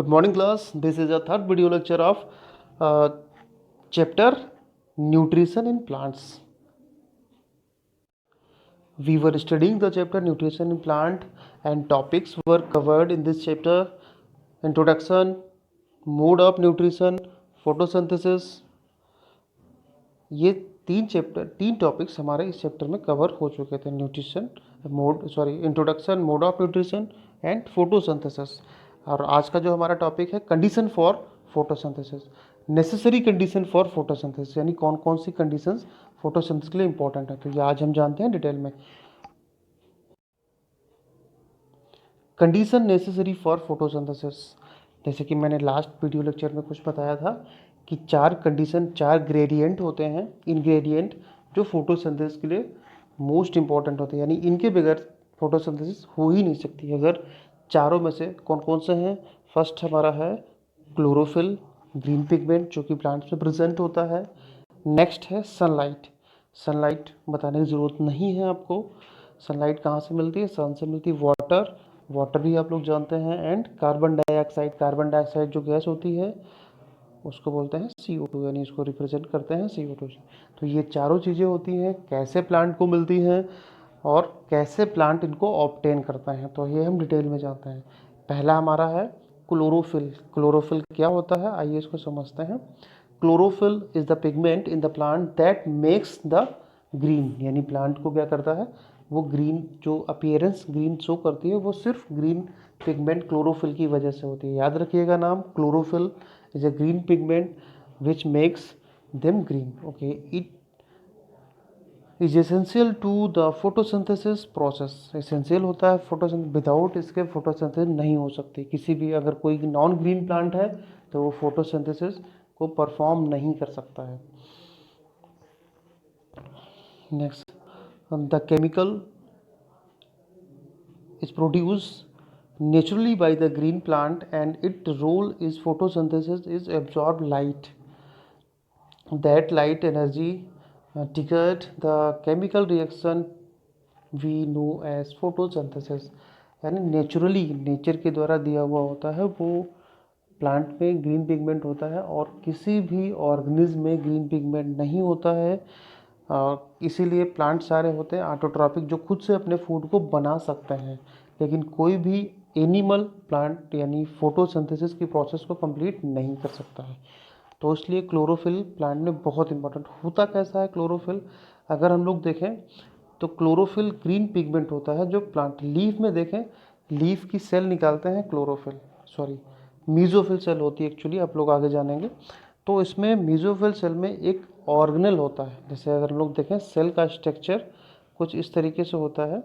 morning class. This is a third video lecture of chapter Nutrition in Plants. We were studying the chapter Nutrition in Plant and topics were covered in this chapter: introduction, mode of nutrition, photosynthesis. ये तीन topics हमारे इस chapter में cover हो चुके थे। Introduction, mode of nutrition and photosynthesis. और आज का जो हमारा टॉपिक है condition for photosynthesis, necessary condition for photosynthesis, यानी कौन कौन सी कंडीशंस फोटोसिंथेसिस के लिए इंपॉर्टेंट है। तो ये आज हम जानते हैं डिटेल में। कंडीशन नेसेसरी फॉर फोटोसिंथेसिस, जैसे कि मैंने लास्ट वीडियो लेक्चर में कुछ बताया था कि चार ग्रेडियंट होते हैं, इनग्रेडिएंट, जो फोटोसिंथेसिस के लिए मोस्ट इंपॉर्टेंट होते हैं, यानी इनके बगैर फोटोसिंथेसिस हो ही नहीं सकती। अगर चारों में से कौन कौन से हैं? फर्स्ट हमारा है क्लोरोफिल, ग्रीन पिगमेंट, जो कि प्लांट्स में प्रेजेंट होता है। नेक्स्ट है सनलाइट। सनलाइट बताने की ज़रूरत नहीं है आपको। सनलाइट कहाँ से मिलती है? सन से मिलती है। वाटर भी आप लोग जानते हैं। एंड कार्बन डाइऑक्साइड जो गैस होती है उसको बोलते हैं CO2, यानी इसको रिप्रेजेंट करते हैं CO2 से। तो ये चारों चीज़ें होती हैं, कैसे प्लांट को मिलती हैं और कैसे प्लांट इनको ऑब्टेन करता है, तो ये हम डिटेल में जानते हैं। पहला हमारा है क्लोरोफिल। क्लोरोफिल क्या होता है, आइए इसको समझते हैं। Chlorophyll is the pigment in the plant that makes the green, यानी प्लांट को क्या करता है, वो ग्रीन, जो अपीयरेंस ग्रीन शो करती है वो सिर्फ ग्रीन पिगमेंट क्लोरोफिल की वजह से होती है। याद रखिएगा नाम, chlorophyll is a green pigment which makes them green. Okay, it is essential to the photosynthesis process. essential होता है फोटोसिंथेसिस, विदाउट इसके फोटोसिंथेसिस नहीं हो सकती। किसी भी, अगर कोई नॉन ग्रीन प्लांट है तो वो फोटोसिंथेसिस को परफॉर्म नहीं कर सकता है। Next, the chemical is produced naturally by the green plant and its role is photosynthesis is absorb light. That light energy triggered the chemical reaction we know as photosynthesis, यानी naturally, nature के द्वारा दिया हुआ होता है वो plant में green pigment होता है, और किसी भी ऑर्गेनिज्म में ग्रीन पिगमेंट नहीं होता है। इसीलिए प्लांट सारे होते हैं ऑटोट्रॉपिक, जो खुद से अपने फूड को बना सकते हैं, लेकिन कोई भी एनिमल प्लांट यानी फोटोसिंथेसिस की प्रोसेस को कंप्लीट नहीं कर सकता है। तो इसलिए क्लोरोफिल प्लांट में बहुत इंपॉर्टेंट होता। कैसा है क्लोरोफिल? अगर हम लोग देखें तो क्लोरोफिल ग्रीन पिगमेंट होता है जो प्लांट लीफ में, देखें लीफ की सेल निकालते हैं मीजोफिल सेल होती है एक्चुअली, आप लोग आगे जानेंगे। तो इसमें मीजोफिल सेल में एक ऑर्गेनल होता है। जैसे अगर हम लोग देखें सेल का स्ट्रक्चर कुछ इस तरीके से होता है,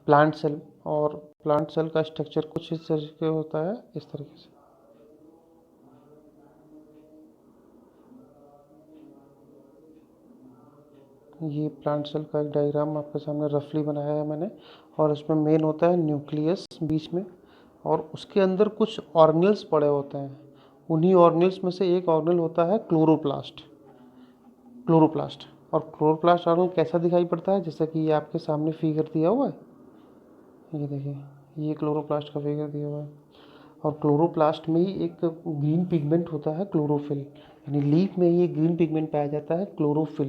प्लांट सेल, और प्लांट सेल का स्ट्रक्चर कुछ इस तरीके होता है, इस तरीके से। ये प्लांट सेल का एक डायग्राम आपके सामने रफली बनाया है मैंने, और इसमें मेन होता है न्यूक्लियस बीच में, और उसके अंदर कुछ ऑर्गेनल्स पड़े होते हैं। उन्हीं ऑर्गेनल्स में से एक ऑर्गेनल होता है क्लोरोप्लास्ट। और क्लोरोप्लास्ट ऑर्गेनल कैसा दिखाई पड़ता है? जैसा कि ये आपके सामने फिगर दिया हुआ है, ये देखिए, ये क्लोरोप्लास्ट का फिगर दिया हुआ है। और क्लोरोप्लास्ट में ही एक ग्रीन पिगमेंट होता है क्लोरोफिल, यानी लीफ में ही एक ग्रीन पिगमेंट पाया जाता है क्लोरोफिल।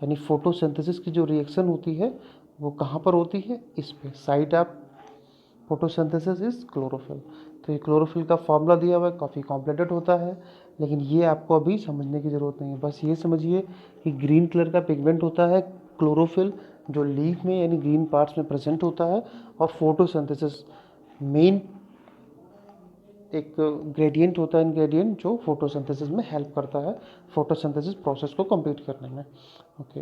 यानी फोटोसिंथेसिस की जो रिएक्शन होती है वो कहाँ पर होती है? इस पे, side of photosynthesis is chlorophyll. तो ये क्लोरोफिल का फॉर्मूला दिया हुआ है, काफ़ी कॉम्प्लिकेटेड होता है, लेकिन ये आपको अभी समझने की ज़रूरत नहीं है। बस ये समझिए कि ग्रीन कलर का पिगमेंट होता है क्लोरोफिल, जो लीफ में यानी ग्रीन पार्ट्स में प्रेजेंट होता है, और फोटोसिंथेसिस मेन एक ग्रेडियंट होता है, इनग्रेडिएंट, जो फोटोसिंथेसिस में हेल्प करता है, फोटोसिंथेसिस प्रोसेस को कंप्लीट करने में। ओके,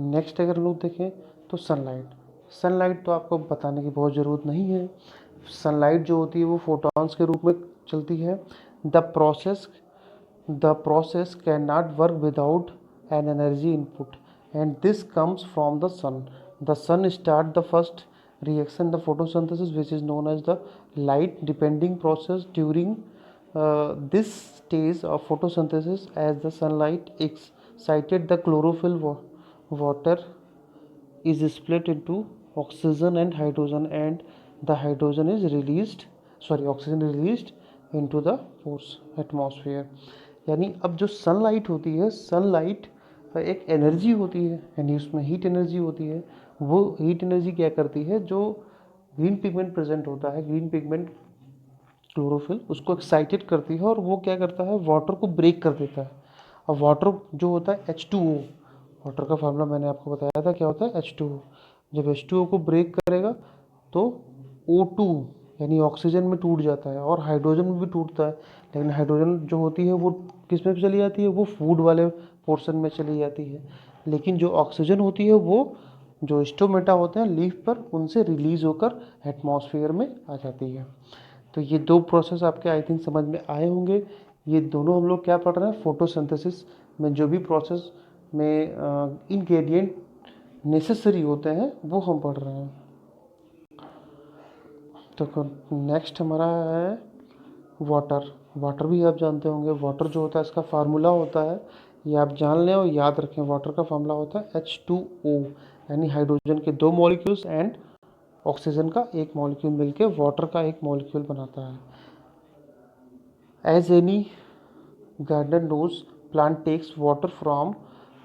नेक्स्ट अगर लोग देखें तो सनलाइट तो आपको बताने की बहुत ज़रूरत नहीं है। सनलाइट जो होती है वो फोटॉन्स के रूप में चलती है। The process can not work without an energy input, and this comes from the sun. The sun start the first reaction, the photosynthesis, which is known as the light depending process. During this stage of photosynthesis, as the sunlight excited the chlorophyll water is split into oxygen and hydrogen, and the hydrogen is released, oxygen released into the pores atmosphere. यानी अब जो sunlight होती है, sunlight एक energy होती है, यानी उसमें हीट एनर्जी होती है। वो हीट एनर्जी क्या करती है, जो ग्रीन पिगमेंट प्रेजेंट होता है, ग्रीन पिगमेंट क्लोरोफिल, उसको एक्साइटेड करती है और वो क्या करता है, वाटर को ब्रेक कर देता है। और वाटर जो होता है H2O, वाटर का फार्मूला मैंने आपको बताया था क्या होता है, H2O। जब H2O को ब्रेक करेगा तो O2 यानी ऑक्सीजन में टूट जाता है और हाइड्रोजन में भी टूटता है। लेकिन हाइड्रोजन जो होती है वो किस में चली जाती है, वो फूड वाले पोर्शन में चली जाती है। लेकिन जो ऑक्सीजन होती है वो जो स्टोमेटा होते हैं लीफ पर, उनसे रिलीज होकर एटमॉस्फेयर में आ जाती है। तो ये दो प्रोसेस आपके आई थिंक समझ में आए होंगे। ये दोनों हम लोग क्या पढ़ रहे हैं, फोटोसिंथेसिस में जो भी प्रोसेस में इंग्रेडिएंट नेसेसरी होते हैं वो हम पढ़ रहे हैं। तो नेक्स्ट हमारा है वाटर। वाटर भी आप जानते होंगे, वाटर जो होता है इसका फार्मूला होता है, ये आप जान लें और याद रखें। वाटर का फार्मूला होता है H2O, यानी हाइड्रोजन के 2 मॉलिक्यूल्स एंड ऑक्सीजन का 1 मॉलिक्यूल मिलकर वाटर का 1 मॉलिक्यूल बनाता है। As any gardener knows, plant takes water from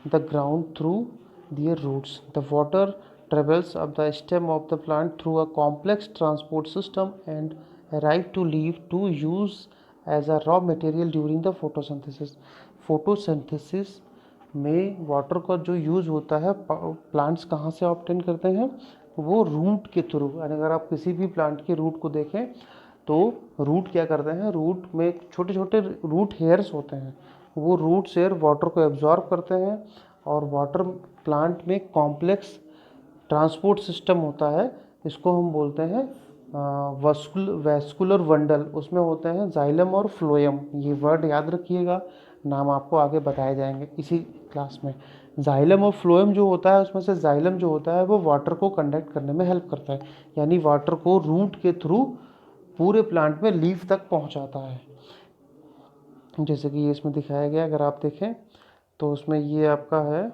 the ground through their roots. The water travels up the stem of the plant through a complex transport system and arrive to leaf to use as a raw material during the photosynthesis. photosynthesis में water का जो use होता है, plants कहाँ से obtain करते हैं, वो रूट के थ्रू। अगर आप किसी भी प्लांट के रूट को देखें तो रूट क्या करते हैं, रूट में छोटे छोटे रूट हेयर्स होते हैं, वो रूट हेयर वाटर को एब्जॉर्ब करते हैं और वाटर प्लांट में कॉम्प्लेक्स ट्रांसपोर्ट सिस्टम होता है, इसको हम बोलते हैं वैस्कुलर बंडल। उसमें होते हैं जाइलम और फ्लोएम, ये वर्ड याद रखिएगा, नाम आपको आगे बताए जाएंगे इसी क्लास में। जाइलम और फ्लोएम जो होता है, उसमें से जाइलम जो होता है वो वाटर को कंडक्ट करने में हेल्प करता है, यानी वाटर को रूट के थ्रू पूरे प्लांट में लीफ तक पहुंचाता है। जैसे कि ये इसमें दिखाया गया, अगर आप देखें तो उसमें ये आपका है,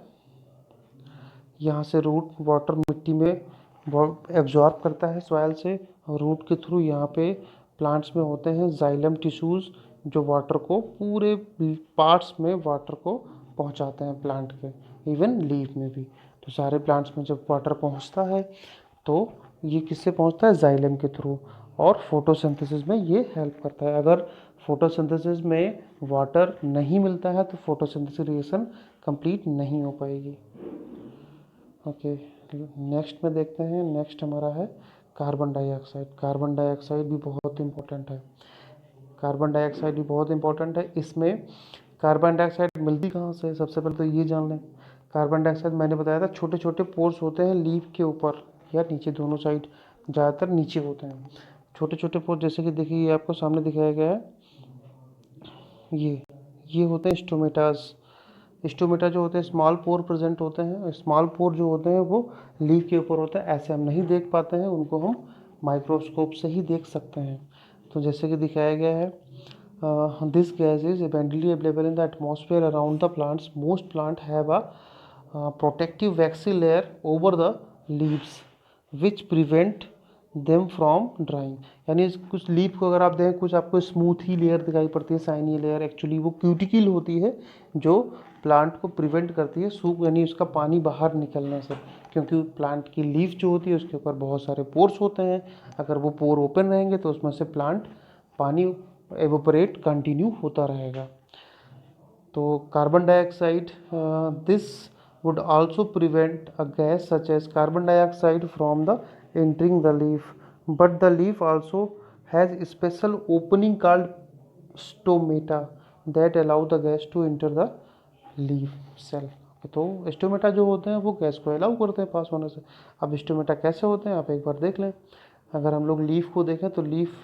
यहाँ से रूट वाटर मिट्टी में एब्जॉर्ब करता है सॉइल से, और रूट के थ्रू यहाँ पे प्लांट्स में होते हैं जाइलम टिश्यूज़ जो वाटर को पूरे पार्ट्स में वाटर को पहुँचाते हैं प्लांट के, इवन लीफ में भी। तो सारे प्लांट्स में जब वाटर पहुँचता है तो ये किससे पहुँचता है, जाइलम के थ्रू, और फोटोसिंथेसिस में ये हेल्प करता है। अगर फोटोसिंथेसिस में वाटर नहीं मिलता है तो फोटोसिंथेसिस रिएक्शन कंप्लीट नहीं हो पाएगी। ओके, नेक्स्ट में देखते हैं। नेक्स्ट हमारा है कार्बन डाइऑक्साइड। कार्बन डाइऑक्साइड भी बहुत इंपॉर्टेंट है। कार्बन डाइऑक्साइड भी बहुत इंपॉर्टेंट है। इसमें कार्बन डाइऑक्साइड मिलती कहाँ से, सबसे पहले तो ये जान लें। कार्बन डाइऑक्साइड मैंने बताया था छोटे छोटे पोर्स होते हैं लीफ के ऊपर या नीचे, दोनों साइड, ज़्यादातर नीचे होते हैं छोटे छोटे पोर्स। जैसे कि देखिए ये आपको सामने दिखाया गया है, ये होते हैं स्टोमेटास। स्टोमेटा जो होते हैं स्मॉल पोर प्रेजेंट होते हैं, स्मॉल पोर जो होते हैं वो लीफ के ऊपर होता है, ऐसे हम नहीं देख पाते हैं, उनको हम माइक्रोस्कोप से ही देख सकते हैं। तो जैसे कि दिखाया गया है, this gas is abundantly available in the atmosphere around the plants. Most plants have a protective waxy layer over the leaves which prevent them from drying. यानी कुछ लीफ को अगर आप देखें, कुछ आपको स्मूथ ही लेयर दिखाई पड़ती है, शाइनी लेयर, एक्चुअली वो क्यूटिकल होती है जो प्लांट को प्रिवेंट करती है सूख, यानी उसका पानी बाहर निकलने से, क्योंकि प्लांट की लीफ जो होती है उसके ऊपर बहुत सारे पोर्स होते हैं। अगर वो पोर ओपन रहेंगे तो उसमें से प्लांट पानी एवोपरेट कंटिन्यू होता रहेगा। तो carbon dioxide, this would also prevent a gas such as carbon dioxide from the entering the leaf, but the leaf also has a special opening called stomata that allow the gas to enter the leaf cell. तो stomata जो होते हैं वो gas को allow करते हैं पास होने से। अब स्टोमेटा कैसे होते हैं आप एक बार देख लें। अगर हम लोग लीफ को देखें तो लीफ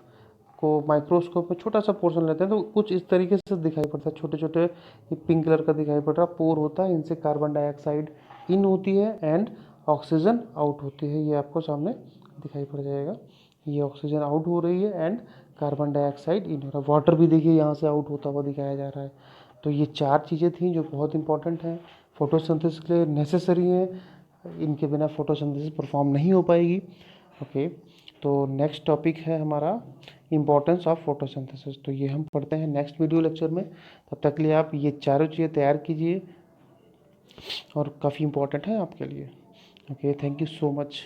को माइक्रोस्कोप में छोटा सा पोर्शन लेते हैं तो कुछ इस तरीके से दिखाई पड़ता है, छोटे छोटे पिंक कलर का दिखाई पड़ रहा पोर होता है, इनसे कार्बन डाइऑक्साइड इन होती है एंड ऑक्सीजन आउट होती है। ये आपको सामने दिखाई पड़ जाएगा, ये ऑक्सीजन आउट हो रही है एंड कार्बन डाइऑक्साइड इन हो रहा है। वाटर भी देखिए यहाँ से आउट होता हुआ दिखाया जा रहा है। तो ये 4 चीज़ें थी जो बहुत इंपॉर्टेंट हैं, फोटोसिंथेसिस के लिए नेसेसरी हैं, इनके बिना फोटोसिंथेसिस परफॉर्म नहीं हो पाएगी। ओके, तो नेक्स्ट टॉपिक है हमारा इम्पोर्टेंस ऑफ फोटोसिंथेसिस। तो ये हम पढ़ते हैं नेक्स्ट वीडियो लेक्चर में। तब तक के लिए आप ये चारों चीज़ें तैयार कीजिए और काफ़ी इम्पोर्टेंट है आपके लिए। Okay, thank you so much.